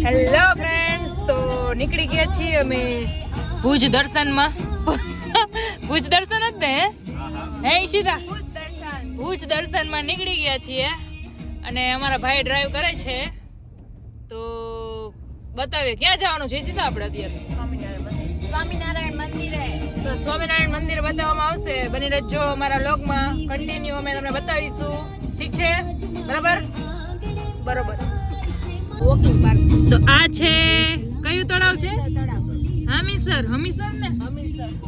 Hello friends, તો નીકળી ગયા છીએ અમે ભુજ દર્શનમાં. ભુજ દર્શન જ ને હે ઈશિતા? ભુજ દર્શનમાં નીકળી ગયા છીએ અને અમારા ભાઈ ડ્રાઈવ કરે છે. તો બતાવીએ ક્યાં જવાનું છે ઈશિતા આપણે અત્યારે? સ્વામિનારાયણ મંદિરે. તો સ્વામિનારાયણ મંદિર બતાવવામાં આવશે. બની રહેજો અમારા વ્લોગમાં કન્ટિન્યુ, અમે તમને બતાવીશું. ઠીક છે? બરાબર બરોબર. Walking park. તો આ છે કયું તળાવ છે? હમીરસર. હમીરસર ને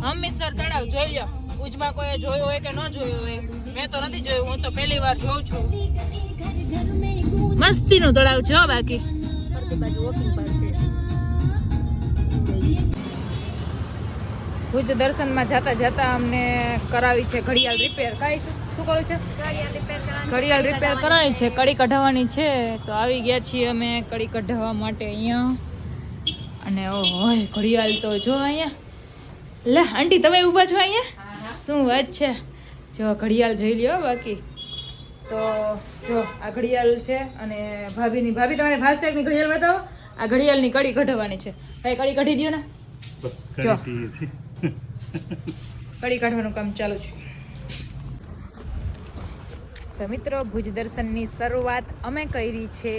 હમીરસર તળાવ. જોઈ લો. ભુજમાં કોઈ જોયું હોય કે ન જોયું હોય, મેં તો નથી જોયું, હું તો પહેલી વાર જોઉં છું. મસ્તીનું તળાવ છે હો. બાકી વોકિંગ પાર્ક છે. ભુજ દર્શનમાં જતા જતા અમને કરાવી છે ઘડિયાળ રિપેર. કાંઈ શું કરું છે? ઘડિયાળ રિપેર કરાવી છે, કડી કઢાવવાની છે. તો આવી ગયા છીએ અમે કડી કઢાવવા માટે અહીંયા. અને ઓહો, ઘડિયાળ તો જો અહીંયા. લે આંટી, તમે ઊભા છો અહીંયા? શું વાત છે? જો ઘડિયાળ જોઈ લ્યો. બાકી તો જો આ ઘડિયાળ છે અને ભાભી તમારે ફાસ્ટેગની ઘડિયાળ બતાવો. આ ઘડિયાળની કડી કઢાવવાની છે. ભાઈ કડી કઢી દો ને. બસ કડી કાઢવાનું કામ ચાલુ છે. તો મિત્રો, ભુજ દર્શનની શરૂઆત અમે કરી છે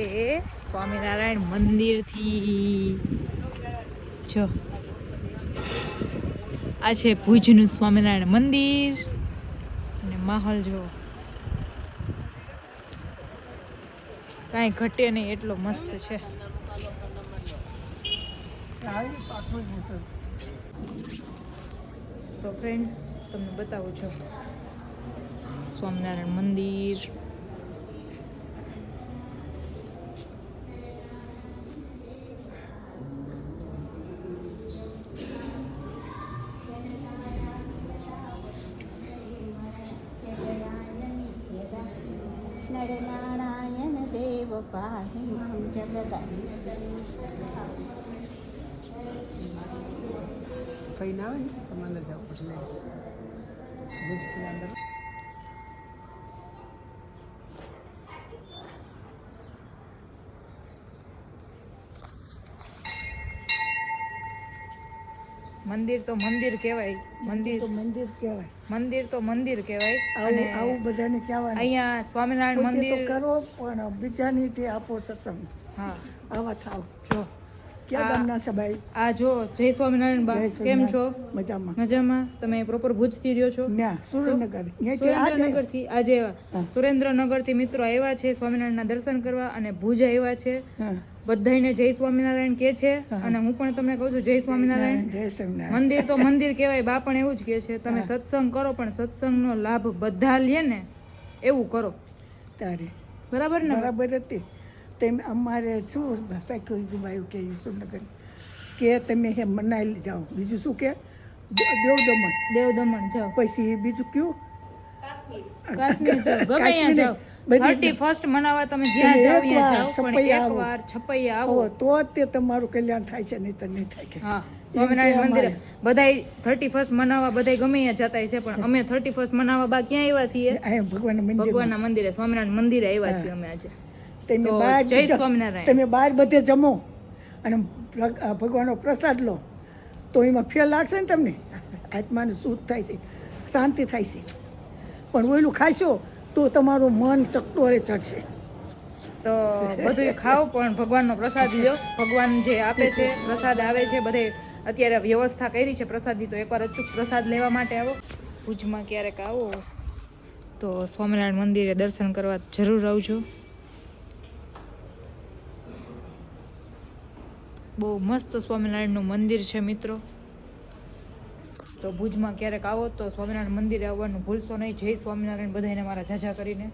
સ્વામિનારાયણ મંદિરથી. જો આ છે ભુજનું સ્વામિનારાયણ મંદિર અને માહોલ જો કાંઈ ઘટે નહીં એટલો મસ્ત છે. તો ફ્રેન્ડ્સ, તમને બતાવું છું સ્વામિનારાયણ મંદિર. નારાયણ દેવ પાહી કઈ ના આવે ને તમારે જાવ એટલે મુશ્કેલ અંદર. મંદિર તો મંદિર કહેવાય. મંદિર તો મંદિર કહેવાય. મંદિર તો મંદિર કહેવાય. અને આવું બધાને કહેવાય. અહીંયા સ્વામિનારાયણ મંદિર કરો પણ બીજાની તે આપો સત્સંગ. હા, આવા થાવ. જો ક્યાં ગામના છે ભાઈ? આ જો જય સ્વામિનારાયણ બા, કેમ છો? મજામાં. મજામાં. તમે પ્રોપર ભુજથી રહ્યો છો? ના, સુરેન્દ્રનગર. સુરેન્દ્રનગરથી આજે સુરેન્દ્રનગરથી મિત્રો આવ્યા છે સ્વામિનારાયણના દર્શન કરવા અને ભુજ આવ્યા છે. બધાને જય સ્વામિનારાયણ કે છે અને હું પણ તમને કહું છું જય સ્વામિનારાયણ. જય સ્વામિનારાયણ. મંદિર તો મંદિર કહેવાય. બા પણ એવું જ કહે છે, તમે સત્સંગ કરો પણ સત્સંગનો લાભ બધા લે ને એવું કરો. તારે બરાબર ને? બરાબર હતી. તેમ અમારે શું સાયકલ ગુમાયું કે સુરનગર કે તમે હે મનાઈ જાઓ. બીજું શું કે દેવ દમણ જાઓ. પછી બીજું કયું? કાશ્મીર જાઓ. ગમે ત્યાં જાઓ. 31st મનાવવા તમે જ્યાં જાઓ ત્યાં જાઓ, પણ એકવાર છપૈયા આવો તો જ તે તમારું કલ્યાણ થાય છે, નહીં તો નહીં થાય કે. હા, સ્વામિનારાયણ મંદિરે બધાય 31st મનાવવા બધાય ગમે ત્યાં જતા છે, પણ અમે 31st મનાવવા બા ક્યાં આવ્યા છીએ? ભગવાનના મંદિરે, સ્વામિનારાયણ મંદિરે આવ્યા છીએ અમે આજે. જય સ્વામિનારાયણ. તમે બહાર બધે જમો અને ભગવાનનો પ્રસાદ લો તો એમાં ફેર લાગશે ને તમને. આત્માને શુદ્ધ થાય છે, શાંતિ થાય છે. પણ ઓયલું ખાશો તો તમારું મન ચકડોળે ચડશે. તો બધું ખાઓ પણ ભગવાનનો પ્રસાદ લ્યો. ભગવાન જે આપે છે પ્રસાદ આવે છે, બધે અત્યારે વ્યવસ્થા કરી છે પ્રસાદની. તો એકવાર અચૂક પ્રસાદ લેવા માટે આવો. ભુજમાં ક્યારેક આવો તો સ્વામિનારાયણ મંદિરે દર્શન કરવા જરૂર આવજો. બહુ મસ્ત સ્વામિનારાયણનું મંદિર છે મિત્રો. તો ભુજમાં ક્યારેક આવો તો સ્વામિનારાયણ મંદિરે આવવાનું ભૂલશો નહીં. જય સ્વામિનારાયણ બધાને મારા ઝાઝા કરીને.